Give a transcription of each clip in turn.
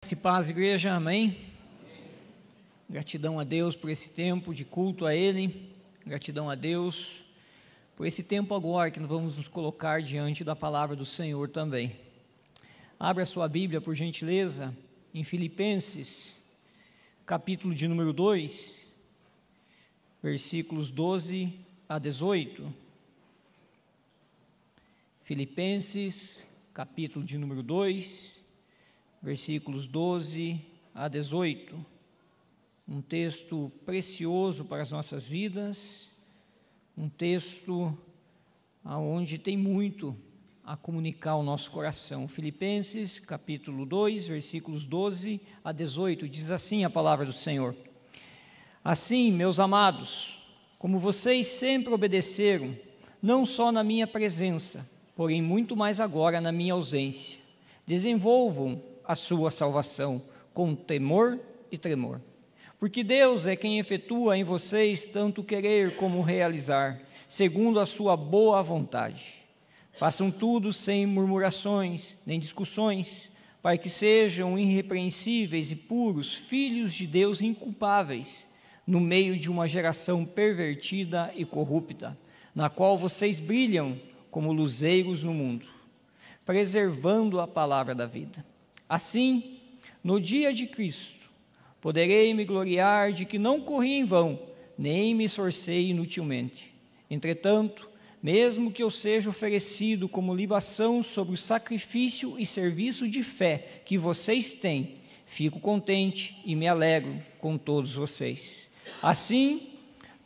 Se paz, igreja, amém? Gratidão a Deus por esse tempo de culto a Ele, gratidão a Deus por esse tempo agora que nós vamos nos colocar diante da palavra do Senhor também. Abra sua Bíblia, por gentileza, em Filipenses, capítulo de número 2, versículos 12 a 18. Filipenses, capítulo de número 2, versículos 12 a 18, um texto precioso para as nossas vidas, um texto onde tem muito a comunicar ao nosso coração. Filipenses, capítulo 2, versículos 12 a 18, diz assim a palavra do Senhor: Assim, meus amados, como vocês sempre obedeceram, não só na minha presença, porém muito mais agora na minha ausência, desenvolvam a sua salvação com temor e tremor. Porque Deus é quem efetua em vocês tanto querer como realizar, segundo a sua boa vontade. Façam tudo sem murmurações nem discussões, para que sejam irrepreensíveis e puros, filhos de Deus inculpáveis, no meio de uma geração pervertida e corrupta, na qual vocês brilham como luzeiros no mundo, preservando a palavra da vida. Assim, no dia de Cristo, poderei me gloriar de que não corri em vão, nem me esforcei inutilmente. Entretanto, mesmo que eu seja oferecido como libação sobre o sacrifício e serviço de fé que vocês têm, fico contente e me alegro com todos vocês. Assim,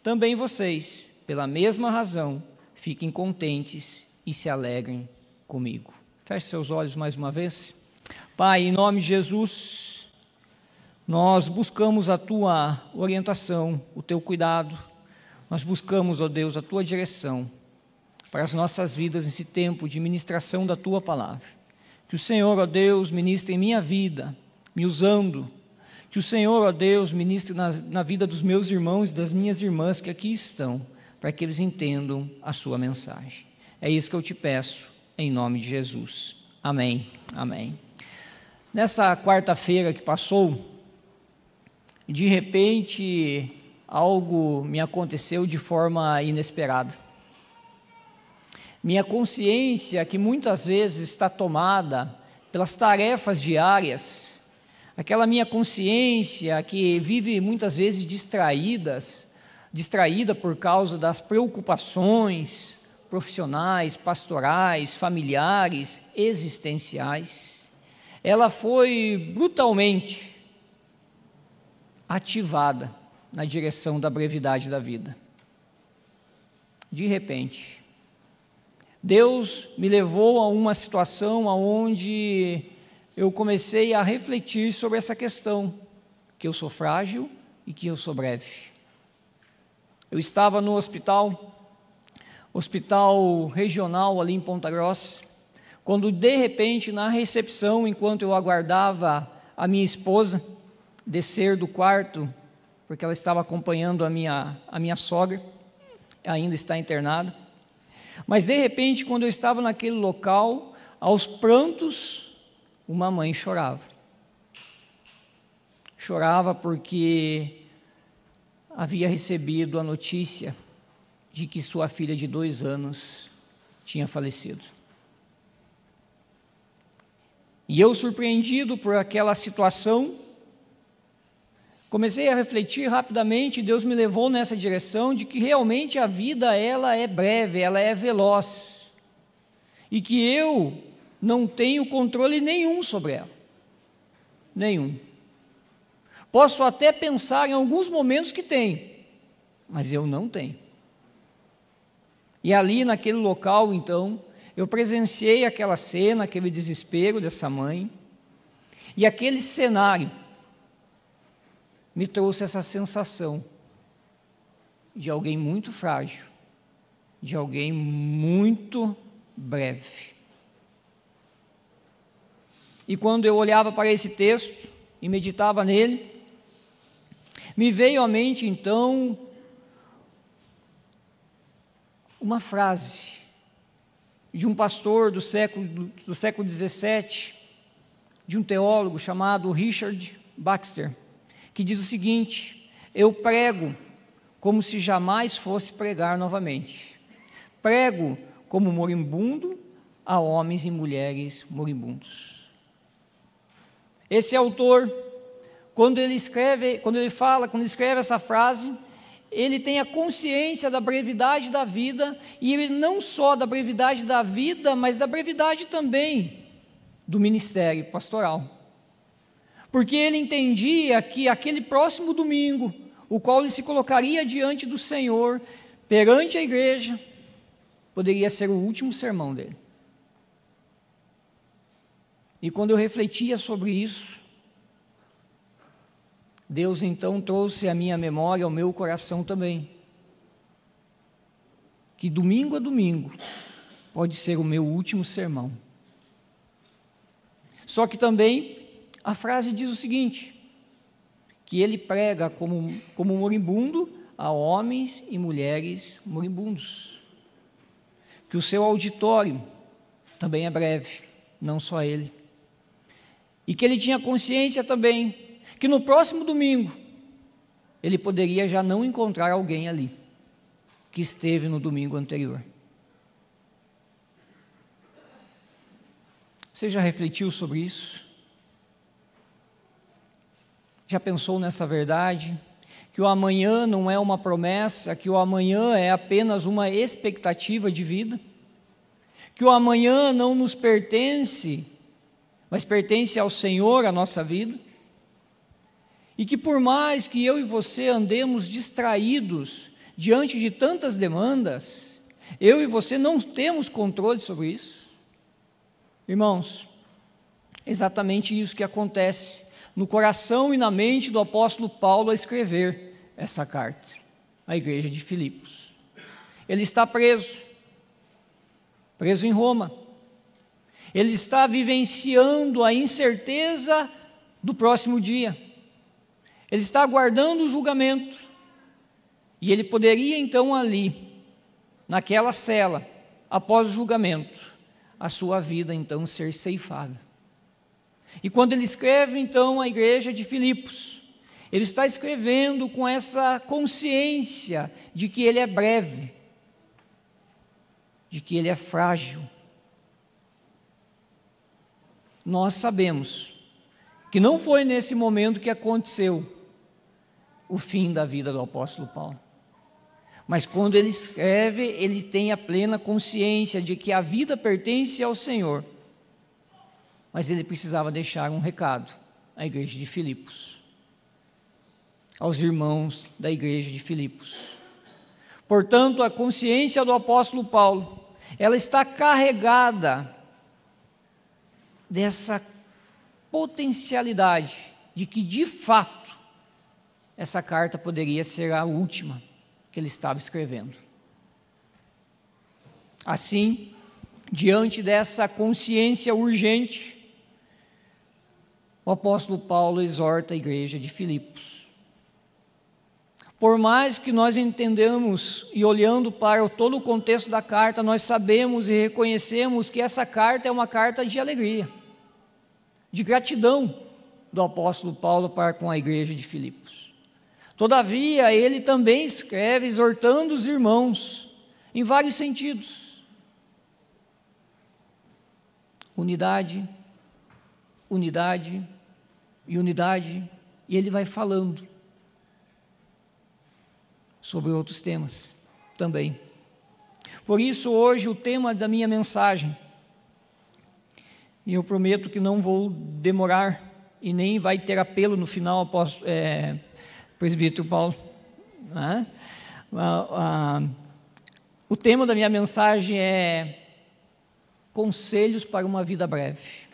também vocês, pela mesma razão, fiquem contentes e se alegrem comigo. Feche seus olhos mais uma vez. Pai, em nome de Jesus, nós buscamos a Tua orientação, o Teu cuidado, nós buscamos, ó Deus, a Tua direção para as nossas vidas nesse tempo de ministração da Tua palavra. Que o Senhor, ó Deus, ministre em minha vida, me usando, que o Senhor, ó Deus, ministre na vida dos meus irmãos e das minhas irmãs que aqui estão, para que eles entendam a Sua mensagem. É isso que eu te peço, em nome de Jesus. Amém, amém. Nessa quarta-feira que passou, de repente, algo me aconteceu de forma inesperada. Minha consciência, que muitas vezes está tomada pelas tarefas diárias, aquela minha consciência que vive muitas vezes distraída por causa das preocupações profissionais, pastorais, familiares, existenciais, ela foi brutalmente ativada na direção da brevidade da vida. De repente, Deus me levou a uma situação onde eu comecei a refletir sobre essa questão, que eu sou frágil e que eu sou breve. Eu estava no hospital regional ali em Ponta Grossa, quando de repente na recepção, enquanto eu aguardava a minha esposa descer do quarto, porque ela estava acompanhando a minha sogra, ainda está internada, mas de repente quando eu estava naquele local, aos prantos, uma mãe chorava porque havia recebido a notícia de que sua filha de 2 anos tinha falecido. E eu, surpreendido por aquela situação, comecei a refletir rapidamente, e Deus me levou nessa direção de que realmente a vida ela é breve, ela é veloz, e que eu não tenho controle nenhum sobre ela, nenhum. Posso até pensar em alguns momentos que tenho, mas eu não tenho. E ali naquele local, então, eu presenciei aquela cena, aquele desespero dessa mãe, e aquele cenário me trouxe essa sensação de alguém muito frágil, de alguém muito breve. E quando eu olhava para esse texto e meditava nele, me veio à mente então uma frase de um pastor do século XVII, de um teólogo chamado Richard Baxter, que diz o seguinte: eu prego como se jamais fosse pregar novamente. Prego como moribundo a homens e mulheres moribundos. Esse autor, quando ele escreve essa frase, ele tem a consciência da brevidade da vida, e ele não só da brevidade da vida, mas da brevidade também do ministério pastoral. Porque ele entendia que aquele próximo domingo, o qual ele se colocaria diante do Senhor, perante a igreja, poderia ser o último sermão dele. E quando eu refletia sobre isso, Deus então trouxe à minha memória, ao meu coração também, que domingo a domingo pode ser o meu último sermão. Só que também a frase diz o seguinte, que ele prega como moribundo a homens e mulheres moribundos, que o seu auditório também é breve, não só ele, e que ele tinha consciência também que no próximo domingo ele poderia já não encontrar alguém ali que esteve no domingo anterior. Você já refletiu sobre isso? Já pensou nessa verdade? Que o amanhã não é uma promessa, que o amanhã é apenas uma expectativa de vida? Que o amanhã não nos pertence, mas pertence ao Senhor, a nossa vida? E que por mais que eu e você andemos distraídos diante de tantas demandas, eu e você não temos controle sobre isso? Irmãos, é exatamente isso que acontece no coração e na mente do apóstolo Paulo a escrever essa carta à igreja de Filipos. Ele está preso em Roma. Ele está vivenciando a incerteza do próximo dia. Ele está aguardando o julgamento. E ele poderia então ali, naquela cela, após o julgamento, a sua vida então ser ceifada. E quando ele escreve então à igreja de Filipos, ele está escrevendo com essa consciência de que ele é breve, de que ele é frágil. Nós sabemos que não foi nesse momento que aconteceu o fim da vida do apóstolo Paulo. Mas quando ele escreve, ele tem a plena consciência de que a vida pertence ao Senhor. Mas ele precisava deixar um recado à igreja de Filipos, aos irmãos da igreja de Filipos. Portanto, a consciência do apóstolo Paulo, ela está carregada dessa potencialidade de que, de fato, essa carta poderia ser a última que ele estava escrevendo. Assim, diante dessa consciência urgente, o apóstolo Paulo exorta a igreja de Filipos. Por mais que nós entendamos e olhando para todo o contexto da carta, nós sabemos e reconhecemos que essa carta é uma carta de alegria, de gratidão do apóstolo Paulo para com a igreja de Filipos. Todavia, ele também escreve exortando os irmãos em vários sentidos. Unidade, unidade e unidade, e ele vai falando sobre outros temas também. Por isso, hoje, o tema da minha mensagem, e eu prometo que não vou demorar, e nem vai ter apelo no final, presbítero Paulo, né? O tema da minha mensagem é conselhos para uma vida breve.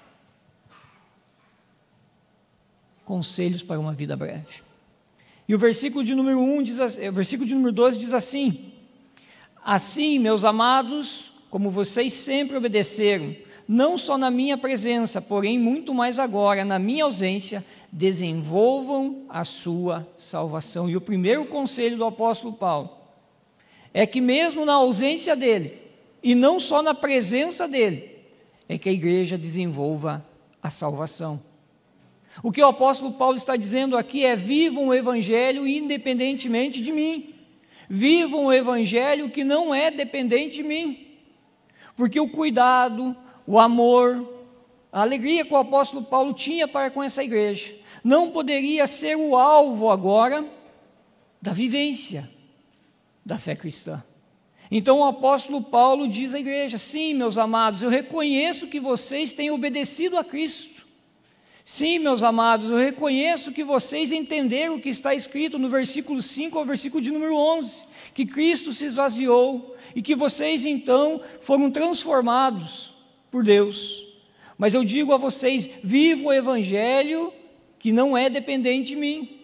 Conselhos para uma vida breve. E o versículo de número 12 diz assim: assim, meus amados, como vocês sempre obedeceram, não só na minha presença, porém muito mais agora, na minha ausência, desenvolvam a sua salvação. E o primeiro conselho do apóstolo Paulo é que mesmo na ausência dele, e não só na presença dele, é que a igreja desenvolva a salvação. O que o apóstolo Paulo está dizendo aqui é: vivam o evangelho independentemente de mim. Vivam o evangelho que não é dependente de mim. Porque o cuidado, o amor, a alegria que o apóstolo Paulo tinha para com essa igreja não poderia ser o alvo agora da vivência da fé cristã. Então o apóstolo Paulo diz à igreja: sim, meus amados, eu reconheço que vocês têm obedecido a Cristo. Sim, meus amados, eu reconheço que vocês entenderam o que está escrito no versículo 5 ao versículo de número 11, que Cristo se esvaziou e que vocês então foram transformados por Deus. Mas eu digo a vocês: viva o evangelho que não é dependente de mim.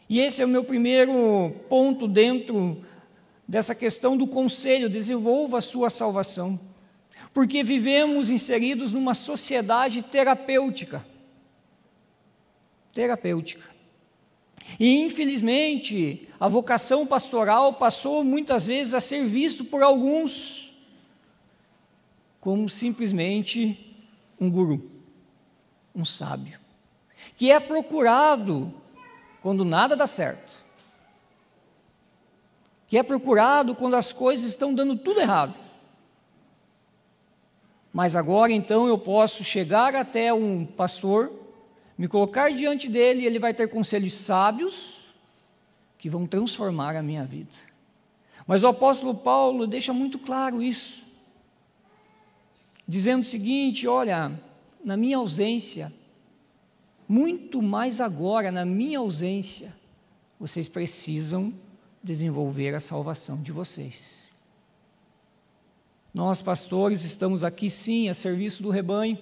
E esse é o meu primeiro ponto dentro dessa questão do conselho: desenvolva a sua salvação. Porque vivemos inseridos numa sociedade terapêutica. E infelizmente, a vocação pastoral passou muitas vezes a ser visto por alguns como simplesmente um guru, um sábio, que é procurado quando nada dá certo, que é procurado quando as coisas estão dando tudo errado. Mas agora então eu posso chegar até um pastor, me colocar diante dele, e ele vai ter conselhos sábios que vão transformar a minha vida. Mas o apóstolo Paulo deixa muito claro isso, dizendo o seguinte: olha, na minha ausência, muito mais agora, na minha ausência, vocês precisam desenvolver a salvação de vocês. Nós, pastores, estamos aqui, sim, a serviço do rebanho,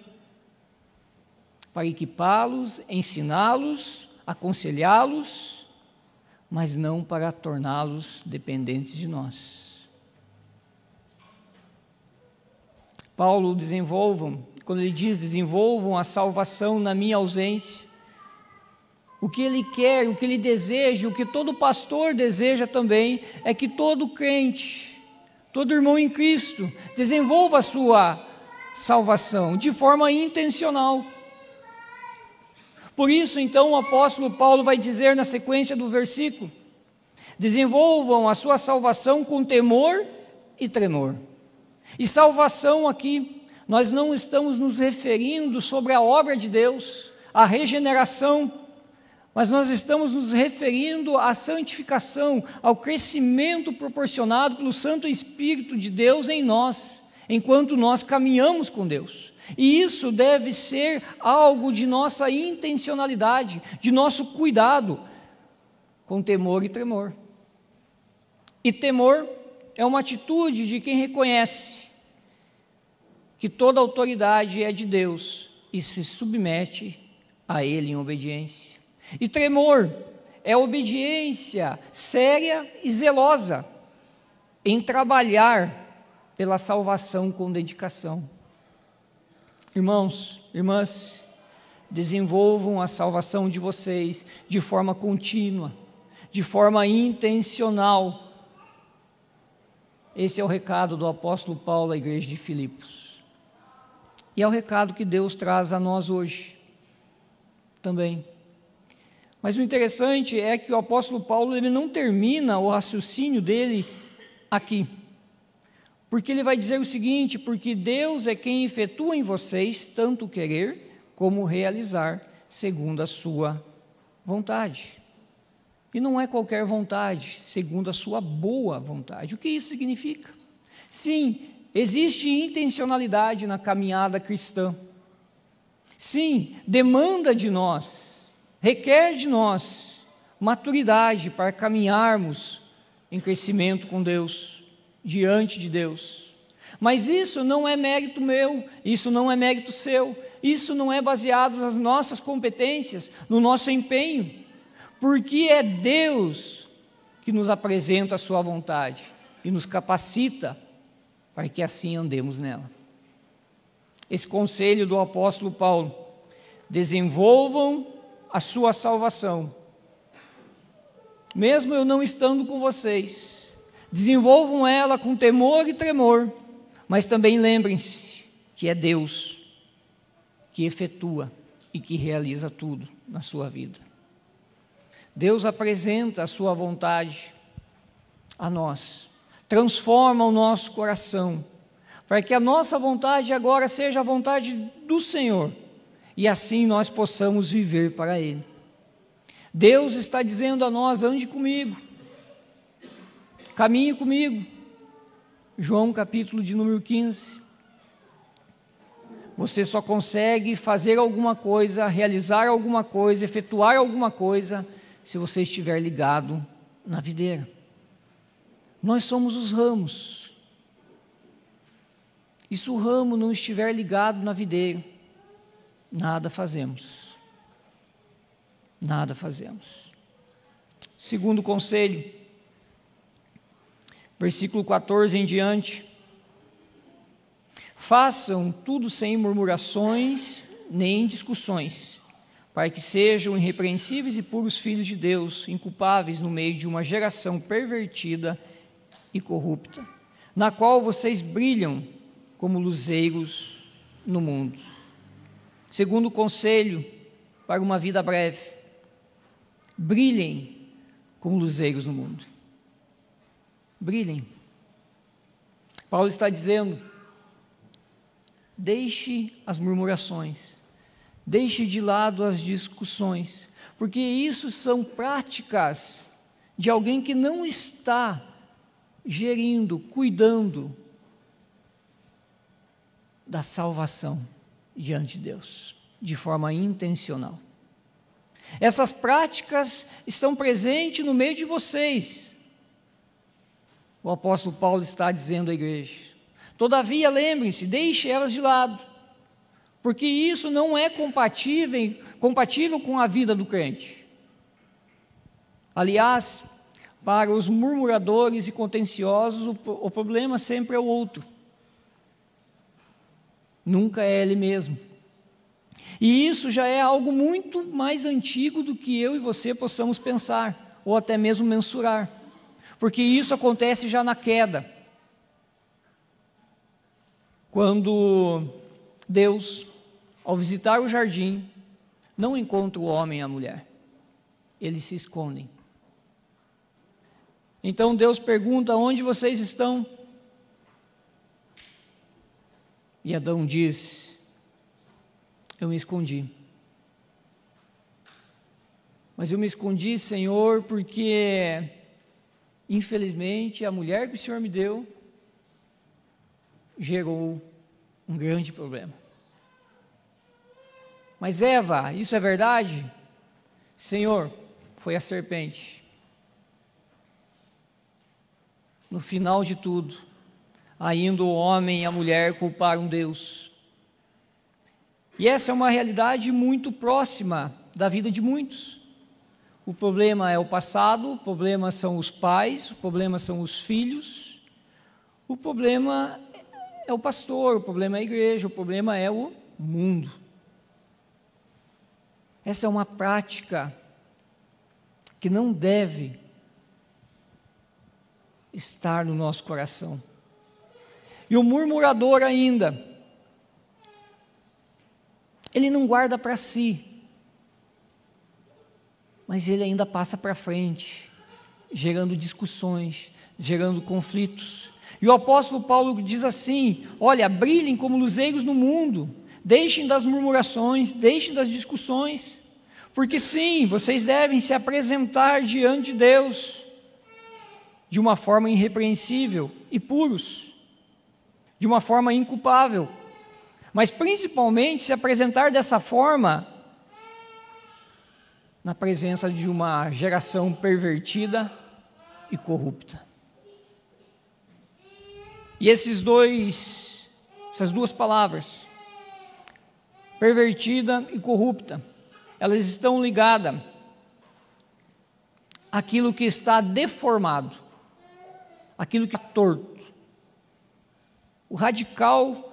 para equipá-los, ensiná-los, aconselhá-los, mas não para torná-los dependentes de nós. Paulo quando ele diz desenvolvam a salvação na minha ausência, o que ele quer, o que ele deseja, o que todo pastor deseja também, é que todo crente, todo irmão em Cristo, desenvolva a sua salvação de forma intencional. Por isso, então, o apóstolo Paulo vai dizer na sequência do versículo: desenvolvam a sua salvação com temor e tremor. E salvação aqui, nós não estamos nos referindo sobre a obra de Deus, a regeneração, mas nós estamos nos referindo à santificação, ao crescimento proporcionado pelo Santo Espírito de Deus em nós, enquanto nós caminhamos com Deus. E isso deve ser algo de nossa intencionalidade, de nosso cuidado, com temor e tremor. E temor é uma atitude de quem reconhece que toda autoridade é de Deus e se submete a Ele em obediência. E tremor é obediência séria e zelosa em trabalhar pela salvação com dedicação. Irmãos, irmãs, desenvolvam a salvação de vocês de forma contínua, de forma intencional. Esse é o recado do apóstolo Paulo à igreja de Filipos. E é o recado que Deus traz a nós hoje também. Mas o interessante é que o apóstolo Paulo ele não termina o raciocínio dele aqui. Porque ele vai dizer o seguinte: porque Deus é quem efetua em vocês tanto querer como realizar segundo a sua vontade. E não é qualquer vontade, segundo a sua boa vontade. O que isso significa? Sim, existe intencionalidade na caminhada cristã. Sim, demanda de nós, requer de nós maturidade para caminharmos em crescimento com Deus, diante de Deus. Mas isso não é mérito meu, isso não é mérito seu, isso não é baseado nas nossas competências, no nosso empenho, porque é Deus que nos apresenta a sua vontade e nos capacita para que assim andemos nela. Esse conselho do apóstolo Paulo: desenvolvam a sua salvação, mesmo eu não estando com vocês, desenvolvam ela com temor e tremor, mas também lembrem-se que é Deus que efetua e que realiza tudo na sua vida. Deus apresenta a sua vontade a nós, transforma o nosso coração, para que a nossa vontade agora seja a vontade do Senhor, e assim nós possamos viver para Ele. Deus está dizendo a nós: ande comigo, caminhe comigo. João capítulo de número 15. Você só consegue fazer alguma coisa, realizar alguma coisa, efetuar alguma coisa, se você estiver ligado na videira. Nós somos os ramos. E se o ramo não estiver ligado na videira, nada fazemos. Nada fazemos. Segundo conselho, versículo 14 em diante: façam tudo sem murmurações nem discussões, para que sejam irrepreensíveis e puros filhos de Deus, inculpáveis no meio de uma geração pervertida e corrupta, na qual vocês brilham como luzeiros no mundo. Segundo conselho para uma vida breve: brilhem como luzeiros no mundo. Brilhem. Paulo está dizendo: deixe as murmurações, deixe de lado as discussões, porque isso são práticas de alguém que não está gerindo, cuidando da salvação diante de Deus, de forma intencional. Essas práticas estão presentes no meio de vocês. O apóstolo Paulo está dizendo à igreja: todavia, lembrem-se, deixe elas de lado, porque isso não é compatível com a vida do crente. Aliás, para os murmuradores e contenciosos, o problema sempre é o outro, nunca é ele mesmo. E isso já é algo muito mais antigo do que eu e você possamos pensar, ou até mesmo mensurar, porque isso acontece já na queda. Quando Deus, ao visitar o jardim, não encontra o homem e a mulher, eles se escondem. Então Deus pergunta: onde vocês estão? E Adão diz: eu me escondi. Mas eu me escondi, Senhor, porque infelizmente a mulher que o Senhor me deu gerou um grande problema. Mas Eva, isso é verdade? Senhor, foi a serpente. No final de tudo, ainda o homem e a mulher culparam Deus. E essa é uma realidade muito próxima da vida de muitos. O problema é o passado, o problema são os pais, o problema são os filhos, o problema é o pastor, o problema é a igreja, o problema é o mundo. Essa é uma prática que não deve estar no nosso coração. E o murmurador ainda, ele não guarda para si, mas ele ainda passa para frente, gerando discussões, gerando conflitos. E o apóstolo Paulo diz assim: olha, brilhem como luzeiros no mundo, deixem das murmurações, deixem das discussões, porque sim, vocês devem se apresentar diante de Deus de uma forma irrepreensível e puros, de uma forma inculpável, mas principalmente se apresentar dessa forma na presença de uma geração pervertida e corrupta. E essas duas palavras, pervertida e corrupta, elas estão ligadas àquilo que está deformado, aquilo que é torto. O radical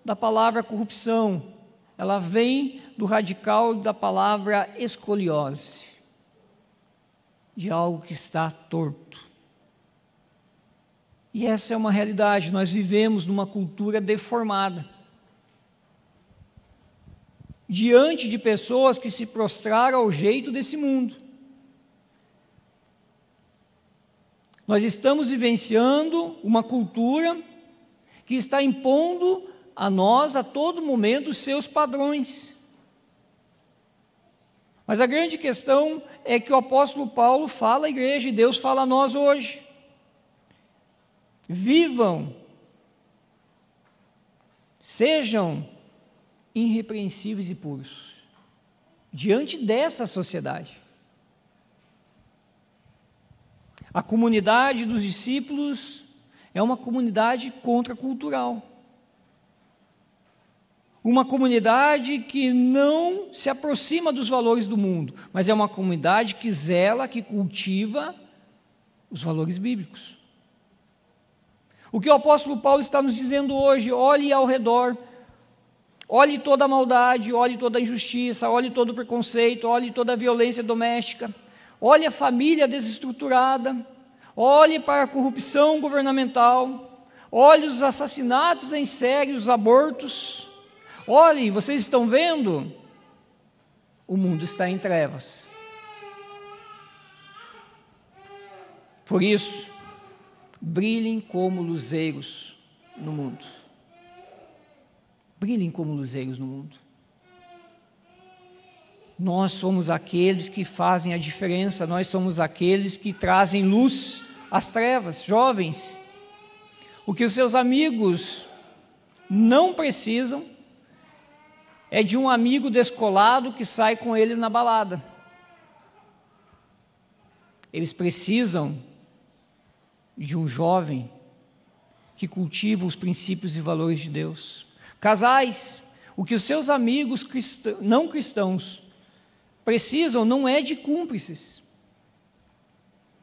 da palavra corrupção, ela vem do radical da palavra escoliose, de algo que está torto. E essa é uma realidade, nós vivemos numa cultura deformada. diante de pessoas que se prostraram ao jeito desse mundo. Nós estamos vivenciando uma cultura que está impondo a nós, a todo momento, os seus padrões. Mas a grande questão é que o apóstolo Paulo fala à igreja, e Deus fala a nós hoje. Vivam, sejam irrepreensíveis e puros, diante dessa sociedade. A comunidade dos discípulos é uma comunidade contracultural. Uma comunidade que não se aproxima dos valores do mundo, mas é uma comunidade que zela, que cultiva os valores bíblicos. O que o apóstolo Paulo está nos dizendo hoje: olhe ao redor, olhe toda a maldade, olhe toda a injustiça, olhe todo o preconceito, olhe toda a violência doméstica, olhe a família desestruturada, olhe para a corrupção governamental, olhe os assassinatos em série, os abortos. Olhe, vocês estão vendo? O mundo está em trevas. Por isso, brilhem como luzeiros no mundo. Brilhem como luzeiros no mundo. Nós somos aqueles que fazem a diferença, nós somos aqueles que trazem luz às trevas. Jovens, o que os seus amigos não precisam é de um amigo descolado que sai com ele na balada. Eles precisam de um jovem que cultiva os princípios e valores de Deus. Casais, o que os seus amigos não cristãos precisam não é de cúmplices.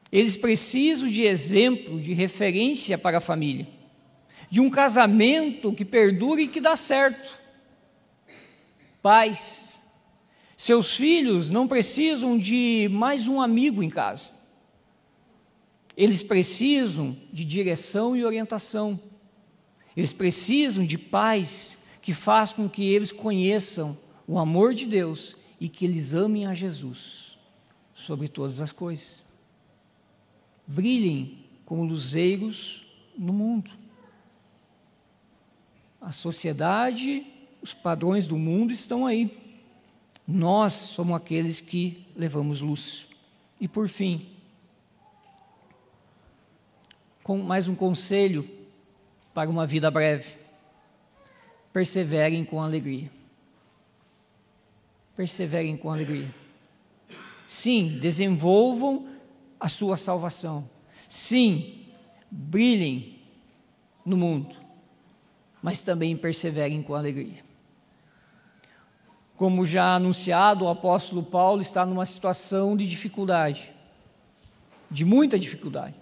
Eles precisam de exemplo, de referência para a família, de um casamento que perdure e que dá certo. Pais, seus filhos não precisam de mais um amigo em casa. Eles precisam de direção e orientação. Eles precisam de pais que façam com que eles conheçam o amor de Deus e que eles amem a Jesus sobre todas as coisas. Brilhem como luzeiros no mundo. A sociedade, os padrões do mundo estão aí. Nós somos aqueles que levamos luz. E por fim, com mais um conselho para uma vida breve: perseverem com alegria. Perseverem com alegria. Sim, desenvolvam a sua salvação. Sim, brilhem no mundo, mas também perseverem com alegria. Como já anunciado, o apóstolo Paulo está numa situação de dificuldade, de muita dificuldade,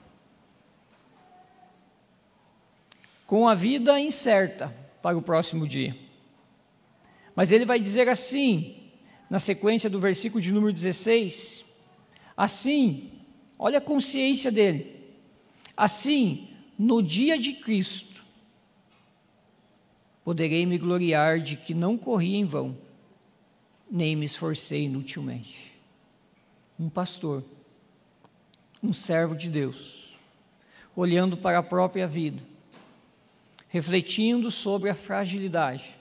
com a vida incerta para o próximo dia. Mas ele vai dizer assim, na sequência do versículo de número 16, assim, olha a consciência dele, assim, no dia de Cristo, poderei me gloriar de que não corri em vão, nem me esforcei inutilmente. Um pastor, um servo de Deus, olhando para a própria vida, refletindo sobre a fragilidade,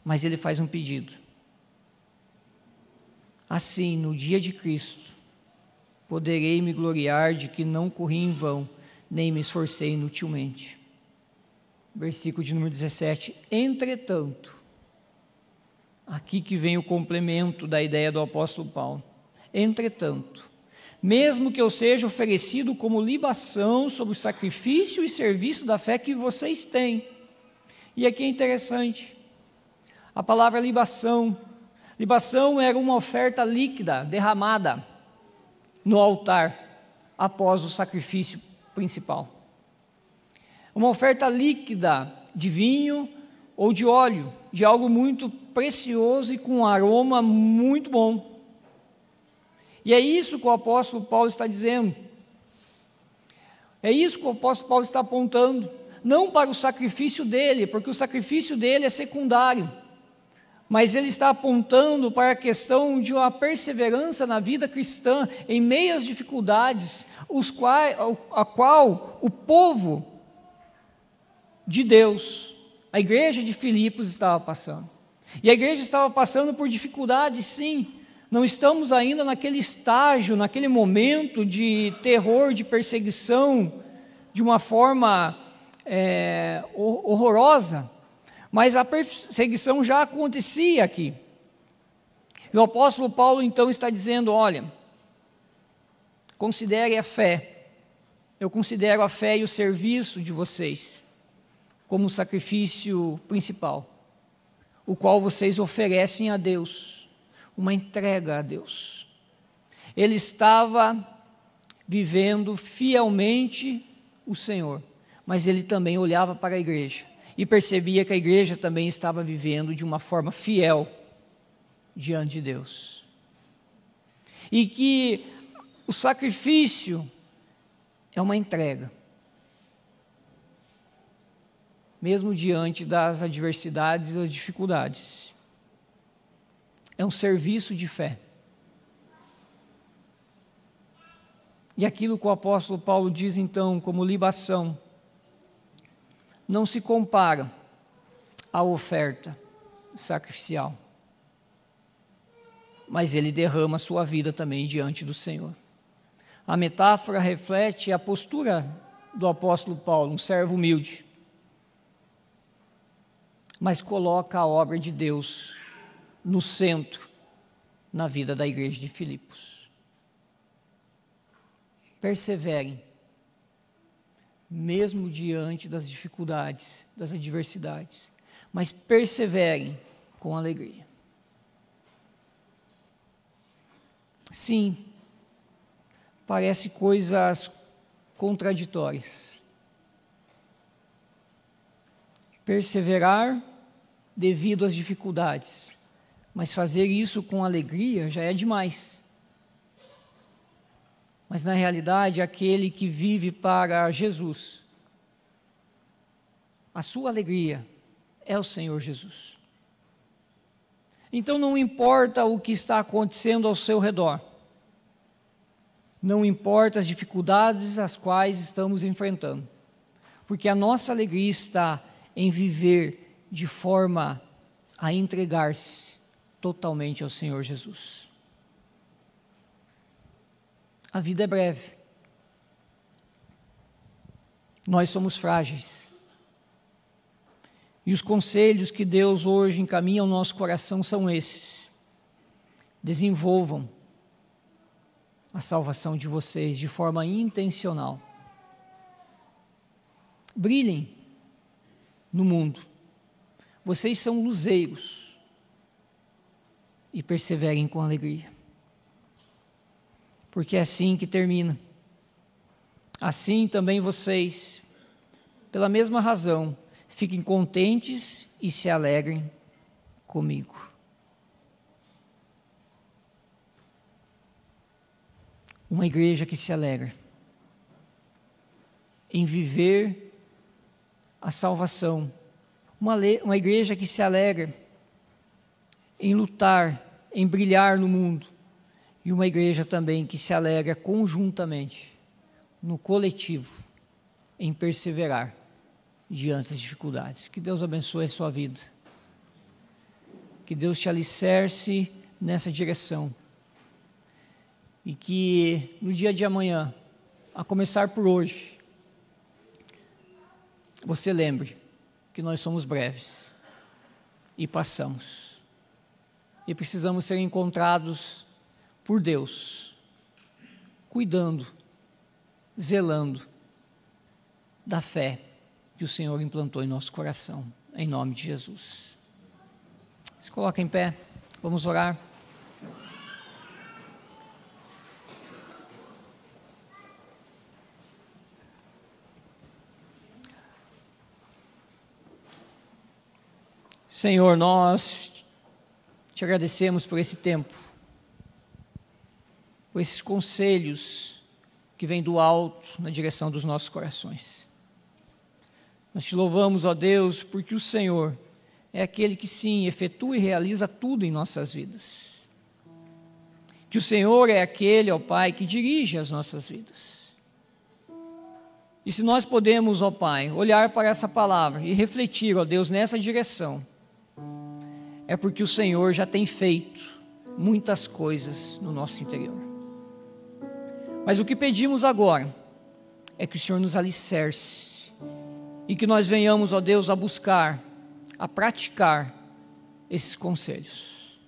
mas ele faz um pedido: assim, no dia de Cristo, poderei me gloriar de que não corri em vão, nem me esforcei inutilmente. Versículo de número 17, entretanto, aqui que vem o complemento da ideia do apóstolo Paulo, entretanto, mesmo que eu seja oferecido como libação sobre o sacrifício e serviço da fé que vocês têm. E aqui é interessante, a palavra libação era uma oferta líquida, derramada no altar, após o sacrifício principal. Uma oferta líquida de vinho ou de óleo, de algo muito precioso e com um aroma muito bom. E é isso que o apóstolo Paulo está dizendo. É isso que o apóstolo Paulo está apontando. Não para o sacrifício dele, porque o sacrifício dele é secundário. mas ele está apontando para a questão de uma perseverança na vida cristã em meio às dificuldades, a qual o povo de Deus, a igreja de Filipos, estava passando. E a igreja estava passando por dificuldades, sim. Não estamos ainda naquele estágio, naquele momento de terror, de perseguição, de uma forma horrorosa, mas a perseguição já acontecia aqui. E o apóstolo Paulo então está dizendo: olha, considere a fé, eu considero a fé e o serviço de vocês como o sacrifício principal, o qual vocês oferecem a Deus, uma entrega a Deus. Ele estava vivendo fielmente o Senhor, mas ele também olhava para a igreja e percebia que a igreja também estava vivendo de uma forma fiel diante de Deus. E que o sacrifício é uma entrega, mesmo diante das adversidades e das dificuldades. É um serviço de fé. E aquilo que o apóstolo Paulo diz então como libação, não se compara à oferta sacrificial, mas ele derrama sua vida também diante do Senhor. A metáfora reflete a postura do apóstolo Paulo, um servo humilde, mas coloca a obra de Deus no centro, na vida da igreja de Filipos. Perseverem, mesmo diante das dificuldades, das adversidades, mas perseverem com alegria. Sim, parece coisas contraditórias. Perseverar devido às dificuldades, mas fazer isso com alegria já é demais. Mas na realidade, aquele que vive para Jesus, a sua alegria é o Senhor Jesus. Então não importa o que está acontecendo ao seu redor, não importa as dificuldades às quais estamos enfrentando, porque a nossa alegria está em viver de forma a entregar-se totalmente ao Senhor Jesus. A vida é breve. Nós somos frágeis. E os conselhos que Deus hoje encaminha ao nosso coração são esses: desenvolvam a salvação de vocês de forma intencional. Brilhem no mundo. Vocês são luzeiros. E perseverem com alegria. Porque é assim que termina. Assim também vocês, pela mesma razão, fiquem contentes e se alegrem comigo. Uma igreja que se alegra em viver a salvação. Uma igreja que se alegra em lutar, em brilhar no mundo. E uma igreja também que se alegra conjuntamente, no coletivo, em perseverar diante das dificuldades. Que Deus abençoe a sua vida. Que Deus te alicerce nessa direção. E que no dia de amanhã, a começar por hoje, você lembre que nós somos breves e passamos. E precisamos ser encontrados por Deus, cuidando, zelando da fé que o Senhor implantou em nosso coração, em nome de Jesus. Se coloca em pé, vamos orar. Senhor, nós te agradecemos por esse tempo, por esses conselhos que vêm do alto na direção dos nossos corações. Nós te louvamos, ó Deus, porque o Senhor é aquele que sim, efetua e realiza tudo em nossas vidas. Que o Senhor é aquele, ó Pai, que dirige as nossas vidas. E se nós podemos, ó Pai, olhar para essa palavra e refletir, ó Deus, nessa direção, é porque o Senhor já tem feito muitas coisas no nosso interior. Mas o que pedimos agora é que o Senhor nos alicerce e que nós venhamos, ó Deus, a buscar, a praticar esses conselhos.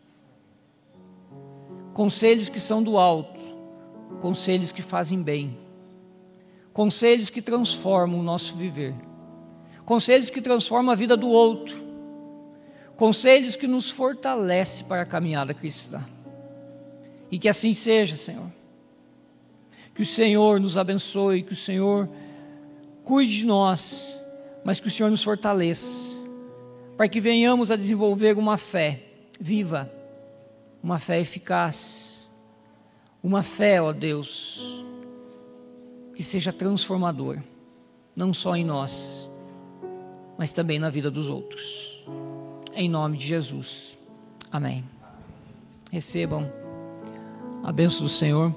Conselhos que são do alto, conselhos que fazem bem, conselhos que transformam o nosso viver, conselhos que transformam a vida do outro, conselhos que nos fortalecem para a caminhada cristã. E que assim seja, Senhor. Que o Senhor nos abençoe, que o Senhor cuide de nós, mas que o Senhor nos fortaleça, para que venhamos a desenvolver uma fé viva, uma fé eficaz, uma fé, ó Deus, que seja transformadora, não só em nós, mas também na vida dos outros. Em nome de Jesus. Amém. Recebam a bênção do Senhor.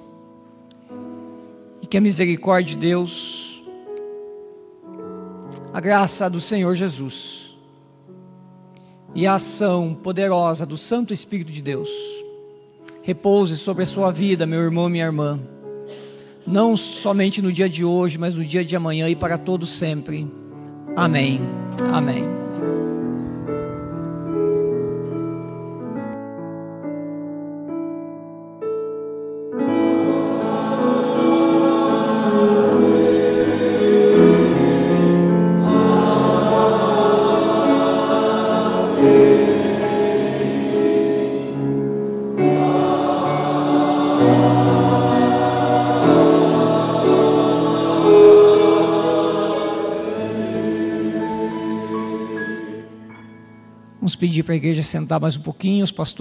E que a misericórdia de Deus, a graça do Senhor Jesus e a ação poderosa do Santo Espírito de Deus repouse sobre a sua vida, meu irmão e minha irmã, não somente no dia de hoje, mas no dia de amanhã e para todos sempre. Amém. Amém. Vamos pedir para a igreja sentar mais um pouquinho, os pastores.